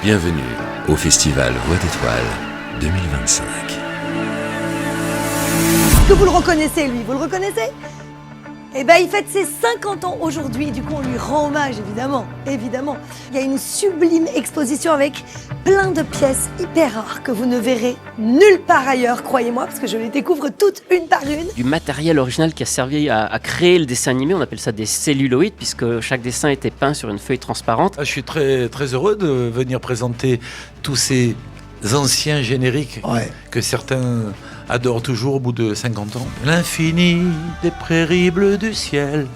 Bienvenue au Festival Voix d'étoiles 2025. Est-ce que vous le reconnaissez, lui? Vous le reconnaissez? Eh ben, il fête ses 50 ans aujourd'hui, du coup on lui rend hommage, évidemment. Il y a une sublime exposition avec plein de pièces hyper rares que vous ne verrez nulle part ailleurs, croyez-moi, parce que je les découvre toutes une par une. Du matériel original qui a servi à créer le dessin animé, on appelle ça des celluloïdes, puisque chaque dessin était peint sur une feuille transparente. Je suis très, très heureux de venir présenter tous ces anciens génériques que certains adorent toujours au bout de 50 ans. L'infini des prairies bleues du ciel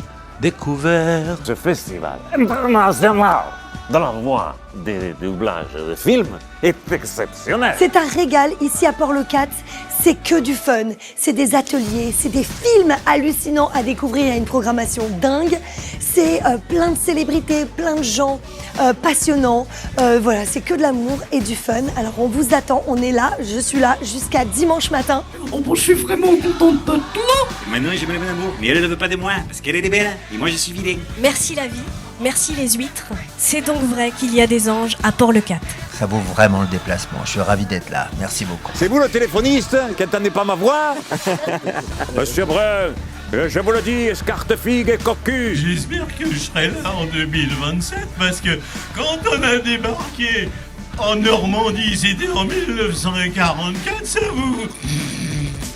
découvert. Ce festival international de la voix des doublages de films est exceptionnel. C'est un régal ici à Port-le-Cat, c'est que du fun, c'est des ateliers, c'est des films hallucinants à découvrir, il y a une programmation dingue, c'est plein de célébrités, plein de gens passionnants, voilà, c'est que de l'amour et du fun. Alors on vous attend, on est là, je suis là jusqu'à dimanche matin. Oh bon, je suis vraiment contente d'être là. Maintenant j'aimerais bien l'amour, mais elle ne veut pas de moi, parce qu'elle est belle, et moi je suis vilain. Merci la vie, merci les huîtres. C'est donc vrai qu'il y a des anges à Port-le-Cat. Ça vaut vraiment le déplacement, je suis ravi d'être là, merci beaucoup. C'est vous le téléphoniste qui n'entendez pas ma voix? Monsieur Brun, je vous le dis, escarte figue et cocu. J'espère que je serai là en 2027 parce que quand on a débarqué en Normandie, c'était en 1944, ça vous...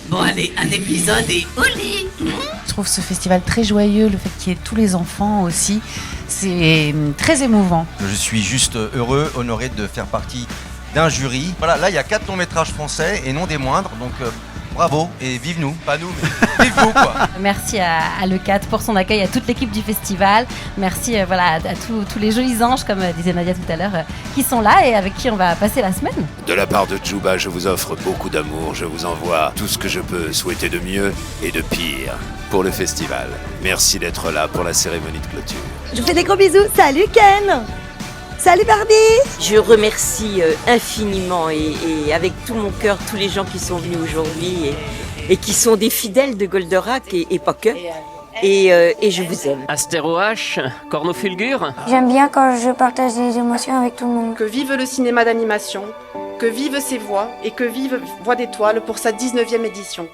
Bon allez, un épisode et au lit. Je trouve ce festival très joyeux, le fait qu'il y ait tous les enfants aussi, c'est très émouvant. Je suis juste heureux, honoré de faire partie d'un jury. Voilà, là il y a 4 longs métrages français et non des moindres, donc bravo et vive nous, pas nous, mais vive vous quoi. Merci à Le 4 pour son accueil, à toute l'équipe du festival. Merci voilà, à tous les jolis anges, comme disait Nadia tout à l'heure, qui sont là et avec qui on va passer la semaine. De la part de Djouba, je vous offre beaucoup d'amour. Je vous envoie tout ce que je peux souhaiter de mieux et de pire pour le festival. Merci d'être là pour la cérémonie de clôture. Je vous fais des gros bisous, salut Ken! Salut Barbie! Je remercie infiniment et avec tout mon cœur tous les gens qui sont venus aujourd'hui et qui sont des fidèles de Goldorak et pas que. Et je vous aime. Astéro H, Cornofulgur. J'aime bien quand je partage des émotions avec tout le monde. Que vive le cinéma d'animation, que vive ses voix et que vive Voix d'étoiles pour sa 19e édition.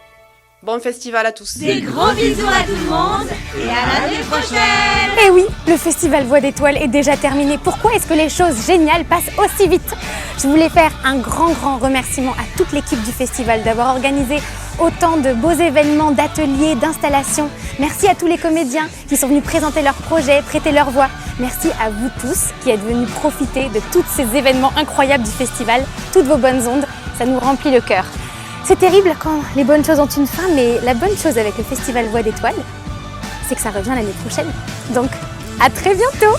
Bon festival à tous. Des gros bisous à tout le monde et à l'année prochaine. Eh oui, le festival Voix d'étoiles est déjà terminé. Pourquoi est-ce que les choses géniales passent aussi vite? Je voulais faire un grand remerciement à toute l'équipe du festival d'avoir organisé autant de beaux événements, d'ateliers, d'installations. Merci à tous les comédiens qui sont venus présenter leurs projets, prêter leur voix. Merci à vous tous qui êtes venus profiter de tous ces événements incroyables du festival. Toutes vos bonnes ondes, ça nous remplit le cœur. C'est terrible quand les bonnes choses ont une fin, mais la bonne chose avec le festival Voix d'étoiles, c'est que ça revient l'année prochaine. Donc, à très bientôt!